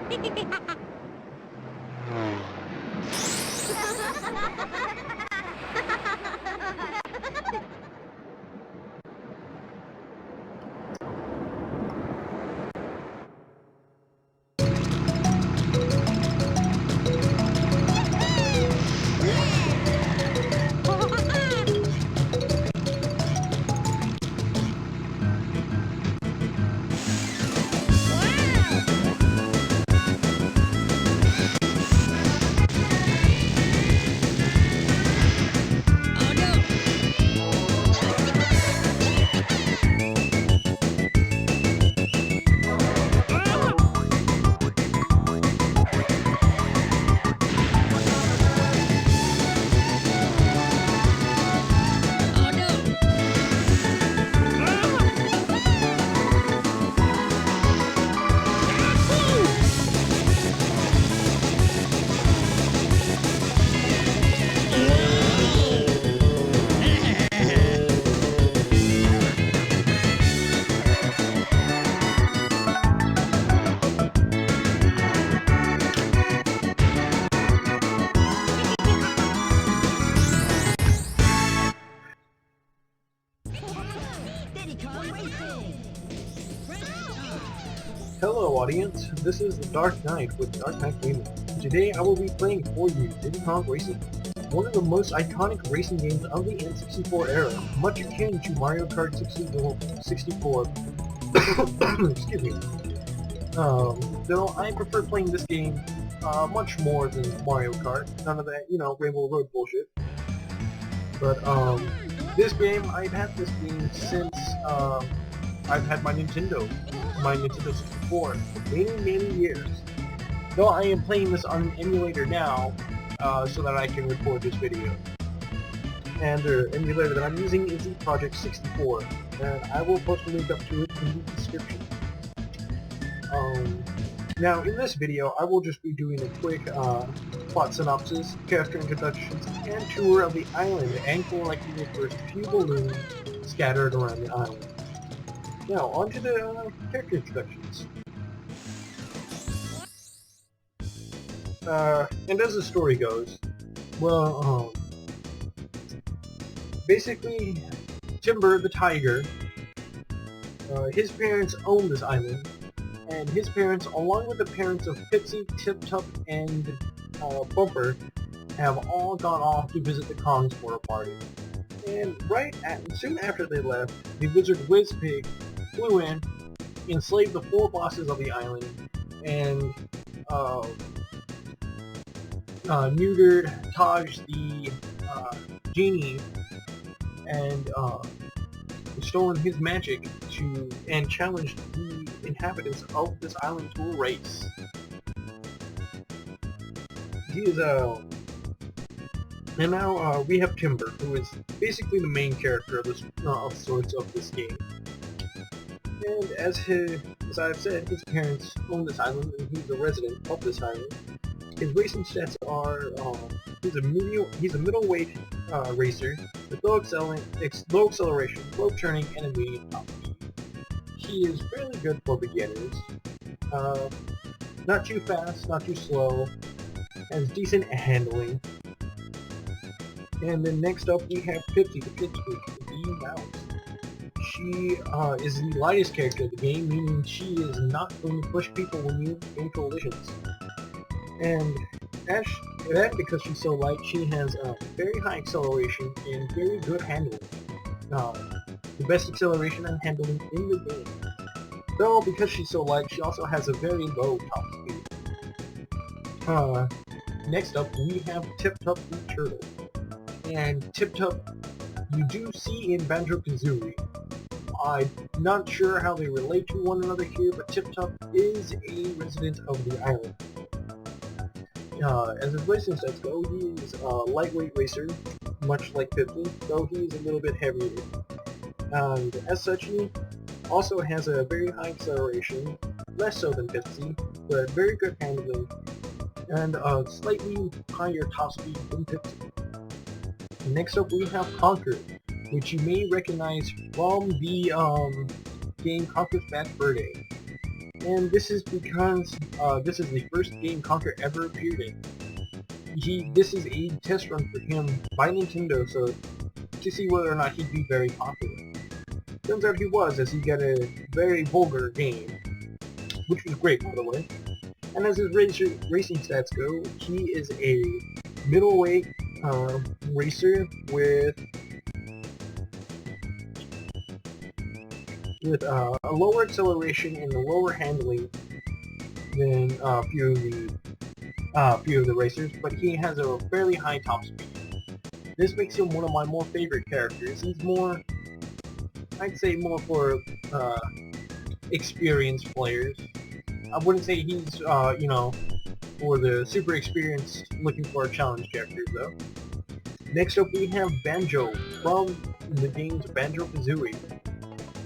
Diddy Kong Racing. Hello audience, this is the Dark Knight with Dark Knight Gaming. Today I will be playing for you Diddy Kong Racing, one of the most iconic racing games of the N64 era, much akin to Mario Kart 64. Excuse me. Though I prefer playing this game much more than Mario Kart, none of that, Rainbow Road bullshit. But this game, I've had this game since I've had my Nintendo 64 for many years. Though I am playing this on an emulator now, so that I can record this video. And the emulator that I'm using is the Project 64, and I will post a link up to it in the description. Now in this video, I will just be doing a quick plot synopsis, character introductions, and tour of the island, and collecting the first few balloons scattered around the island. Now, on to the character introductions. And as the story goes, well, basically, Timber the Tiger, his parents own this island, and his parents, along with the parents of Pipsy, Tip Tup, and Bumper, have all gone off to visit the Kong's water party. And soon after they left, the wizard Wizpig flew in, enslaved the 4 bosses of the island, and neutered Taj the genie, and stolen his magic and challenged the inhabitants of this island to a race. And now we have Timber, who is basically the main character of sorts of this game. And as I've said, his parents own this island, and he's a resident of this island. His racing stats are he's a middleweight racer with low acceleration, low turning, and a medium top speed. He is fairly good for beginners. Not too fast, not too slow, has decent handling. And then next up we have Pipsy the Pipsqueak, the mouse. She is the lightest character of the game, meaning she is not going to push people when you in collisions. And because she's so light, she has very high acceleration and very good handling. The best acceleration and handling in the game. Though, because she's so light, she also has a very low top speed. Next up, we have Tip Tup the Turtle. And Tip Tup, you do see in Banjo-Kazooie. I'm not sure how they relate to one another here, but Tip Tup is a resident of the island. As his racing stats go, he is a lightweight racer, much like Pipsy, though he is a little bit heavier. And as such, he also has a very high acceleration, less so than Pipsy, but very good handling, and a slightly higher top speed than Pipsy. Next up we have Conquer, which you may recognize from the game Conker's Bad Fur Day. And this is because this is the first game Conker ever appeared in. This is a test run for him by Nintendo, so to see whether or not he'd be very popular. Turns out he was, as he got a very vulgar game, which was great, by the way. And as his racing stats go, he is a middleweight racer with a lower acceleration and a lower handling than a few of the racers, but he has a fairly high top speed. This makes him one of my more favorite characters. He's more, I'd say, more for experienced players. I wouldn't say he's, you know, for the super experienced looking for a challenge character, though. Next up, we have Banjo from the games Banjo-Kazooie.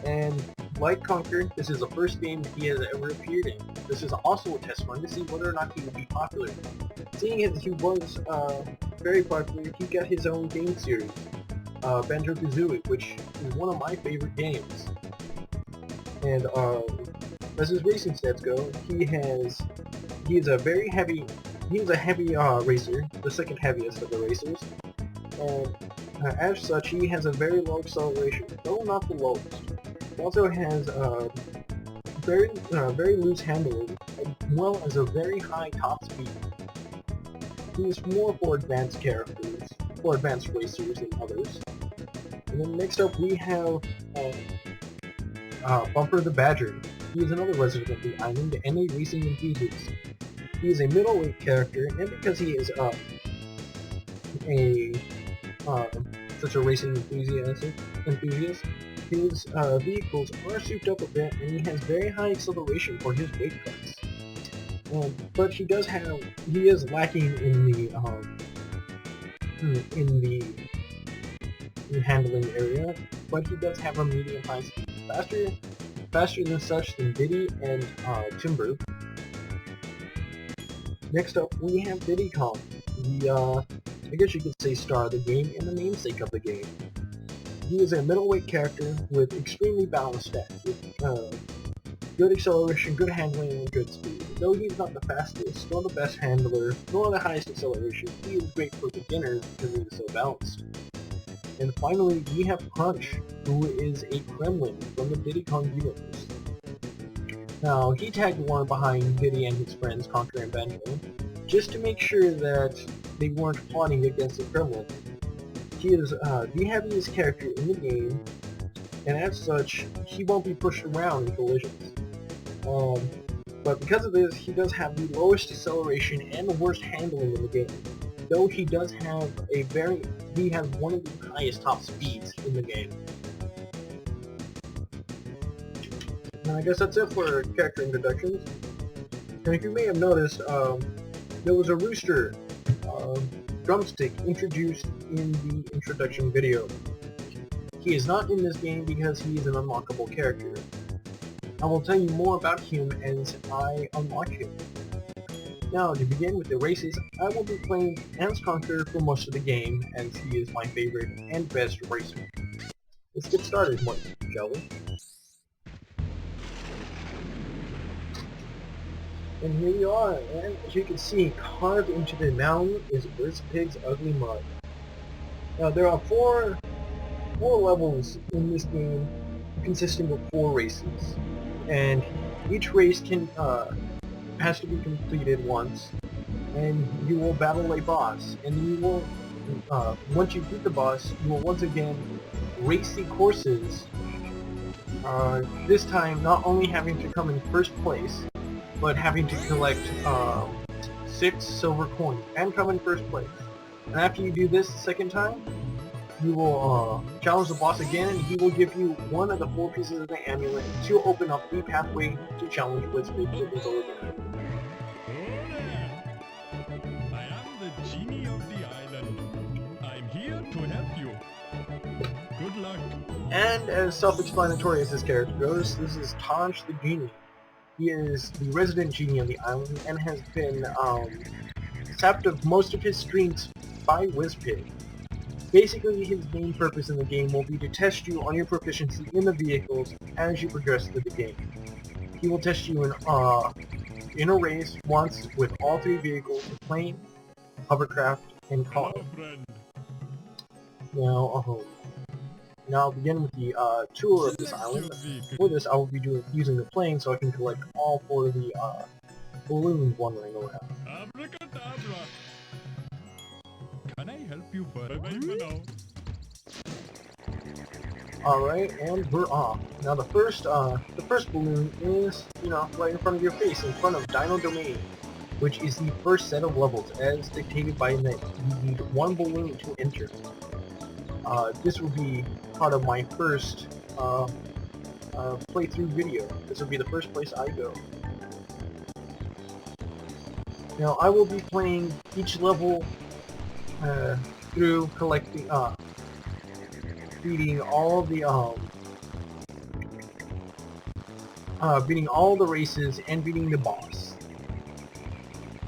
And like Conker, this is the first game he has ever appeared in. This is also a test run to see whether or not he would be popular. Seeing as he was very popular, he got his own game series, Banjo-Kazooie, which is one of my favorite games. And as his racing stats go, he's a heavy racer, the second heaviest of the racers. And as such, he has a very low acceleration, though not the lowest. He also has very loose handling, as well as a very high top speed. He is more for advanced characters, or advanced racers than others. And then next up we have Bumper the Badger. He is another resident of the island and a racing enthusiast. He is a middleweight character, and because he is such a racing enthusiast, his vehicles are souped up a bit, and he has very high acceleration for his weight class. But he is lacking in the handling area, but he does have a medium high speed, faster than such than Diddy and Timber. Next up, we have Diddy Kong, I guess you could say star of the game and the namesake of the game. He is a middleweight character with extremely balanced stats, with good acceleration, good handling, and good speed. Though he's not the fastest, nor the best handler, nor the highest acceleration, he is great for beginners because he is so balanced. And finally, we have Crunch, who is a Kremlin from the Diddy Kong universe. Now, he tagged along behind Diddy and his friends Conker and Banjo, just to make sure that they weren't plotting against the Kremlin. He is the heaviest character in the game, and as such, he won't be pushed around in collisions. But because of this, he does have the lowest acceleration and the worst handling in the game. Though he does have he has one of the highest top speeds in the game. And I guess that's it for character introductions. And if you may have noticed, there was a rooster drumstick introduced in the introduction video. He is not in this game because he is an unlockable character. I will tell you more about him as I unlock him. Now, to begin with the races, I will be playing as Conker for most of the game, as he is my favorite and best racer. Let's get started, shall we? And here we are, and as you can see, carved into the mountain is Pig's ugly mud. Now, there are four levels in this game, consisting of 4 races, and each race has to be completed once, and you will battle a boss, and you will, once you beat the boss, you will once again race the courses, this time not only having to come in first place, but having to collect 6 silver coins and come in first place. And after you do this the second time, you will challenge the boss again, and he will give you one of the 4 pieces of the amulet to open up the pathway to challenge Blitzbig to his organ. I am the genie of the island. I'm here to help you. Good luck. And as self-explanatory as this character goes, this is Taj the Genie. He is the resident genie on the island and has been sapped of most of his strengths by Whizpig. Basically, his main purpose in the game will be to test you on your proficiency in the vehicles as you progress through the game. he will test you in a race once with all three vehicles: plane, hovercraft, and car. Hello, friend. Now I'll begin with the tour of this island. For this, I will be using the plane so I can collect all four of the balloons wandering around. Abracadabra. Can I help you further? Bye for now. Alright, and we're off. Now the first balloon is, right in front of your face, in front of Dino Domain, which is the first set of levels, as dictated by Nick. You need one balloon to enter. This will be part of my first playthrough video. This will be the first place I go. Now I will be playing each level through collecting, beating all the beating all the races and beating the boss.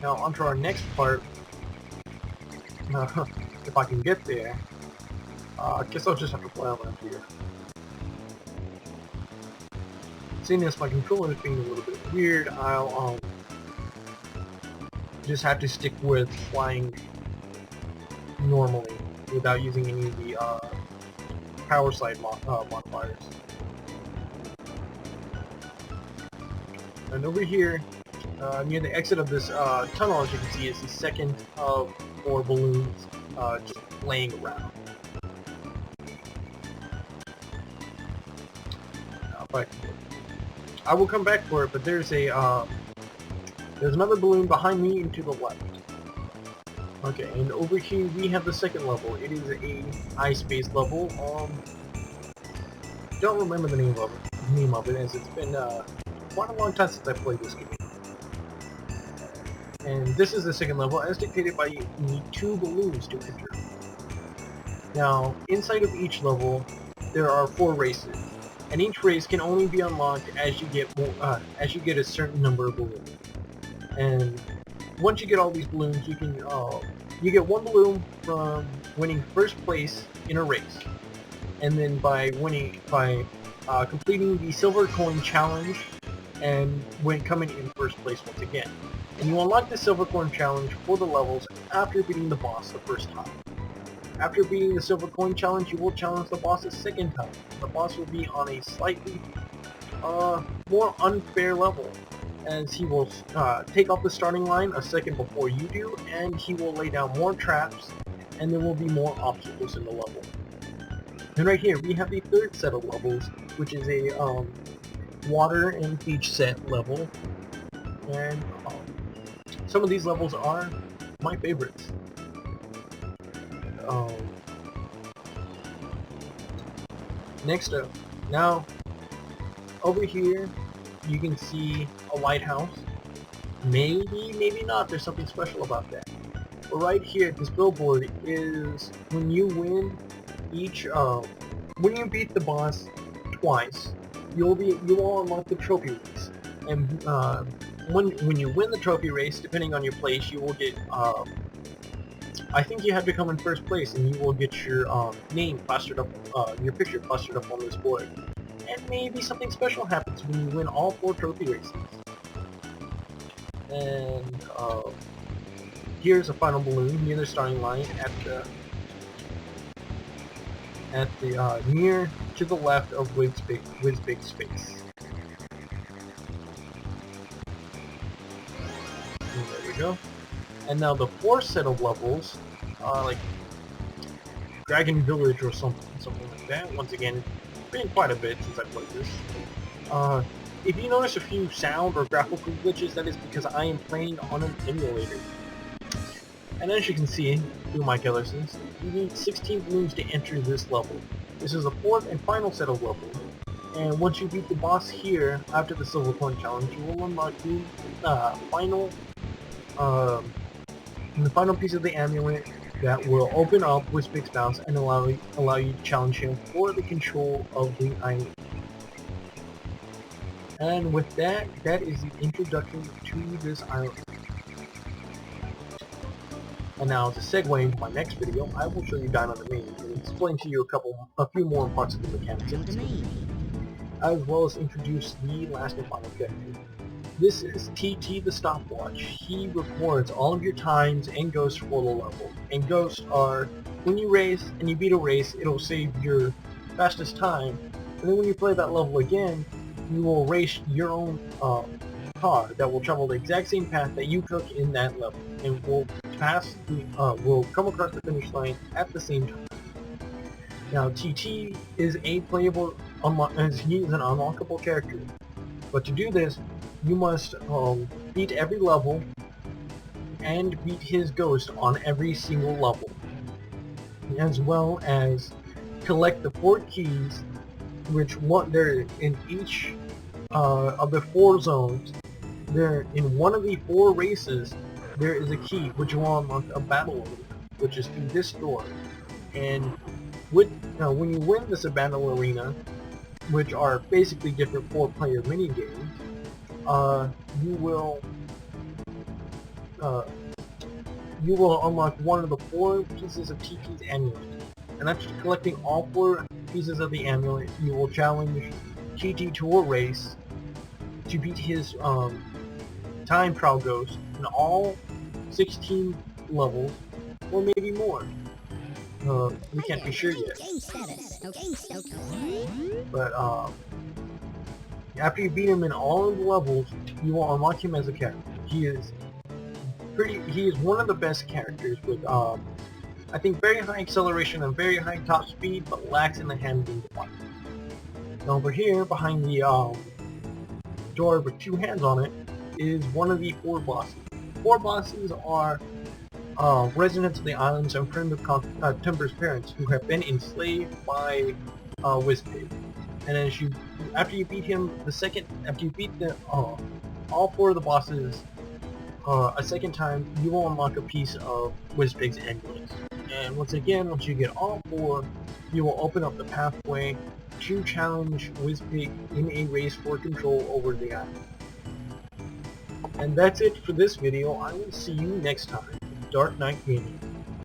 Now onto our next part. If I can get there. I guess I'll just have to fly around here. Seeing as my controller is being a little bit weird, I'll just have to stick with flying normally without using any of the power slide modifiers. And over here, near the exit of this tunnel, as you can see, is the second of 4 balloons just laying around. I will come back for it, but there's another balloon behind me and to the left. Okay, and over here we have the second level. It is a ice-based level. Don't remember the name of it, as it's been quite a long time since I played this game. And this is the second level, as dictated by you need 2 balloons to enter. Now, inside of each level, there are 4 races, and each race can only be unlocked as you get a certain number of balloons. And once you get all these balloons, you can you get 1 balloon from winning first place in a race, and then by completing the silver coin challenge, and when coming in first place once again. And you unlock the silver coin challenge for the levels after beating the boss the first time. After beating the silver coin challenge, you will challenge the boss a second time. The boss will be on a slightly more unfair level, as he will take off the starting line a second before you do, and he will lay down more traps, and there will be more obstacles in the level. And right here we have the third set of levels, which is a water and beach set level, and some of these levels are my favorites. Next up, now over here you can see a lighthouse. Maybe not, there's something special about that. But right here, this billboard is when you win when you beat the boss twice, you will unlock the trophy race. And when you win the trophy race, depending on your place, you will get I think you have to come in first place, and you will get your name plastered up, your picture plastered up on this board. And maybe something special happens when you win all 4 trophy races. And here's a final balloon near the starting line at the near to the left of Wiz's big space. And there we go. And now the 4th set of levels, like Dragon Village or something like that. Once again, it's been quite a bit since I played this. If you notice a few sound or graphical glitches, that is because I am playing on an emulator. And as you can see through my calculations, you need 16 balloons to enter this level. This is the 4th and final set of levels. And once you beat the boss here, after the silver coin challenge, you will unlock the final piece of the amulet that will open up with Big's Bounce and allow you to challenge him for the control of the island. And with that, that is the introduction to this island. And now, as a segue into my next video, I will show you Dino Domain and explain to you a few more parts of the mechanics of this game. as well as introduce the last and final character. This is TT the Stopwatch. He records all of your times and ghosts for the level. And ghosts are, when you race and you beat a race, it'll save your fastest time. And then when you play that level again, you will race your own car that will travel the exact same path that you took in that level, and will will come across the finish line at the same time. Now, TT is a playable, he is an unlockable character, but to do this, you must beat every level and beat his ghost on every single level, as well as collect the 4 keys, which they're in each of the 4 zones. There, in one of the 4 races, there is a key which will unlock a battle arena, which is through this door. And when you win this battle arena, which are basically different 4-player mini games, you will unlock one of the 4 pieces of TT's amulet. And after collecting all 4 pieces of the amulet, you will challenge TT to a race to beat his time trial ghost in all 16 levels, or maybe more. We can't be sure yet. But after you beat him in all of the levels, you will unlock him as a character. He is one of the best characters with I think very high acceleration and very high top speed, but lacks in the handling department. Now over here, behind the door with 2 hands on it, is one of the 4 bosses. 4 bosses are residents of the islands and friends of Timber's parents, who have been enslaved by Wizpig. And after you beat all 4 of the bosses a second time, you will unlock a piece of Wizpig's amulet. And once you get all 4, you will open up the pathway to challenge Wizpig in a race for control over the island. And that's it for this video. I will see you next time. Dark Knight Gaming.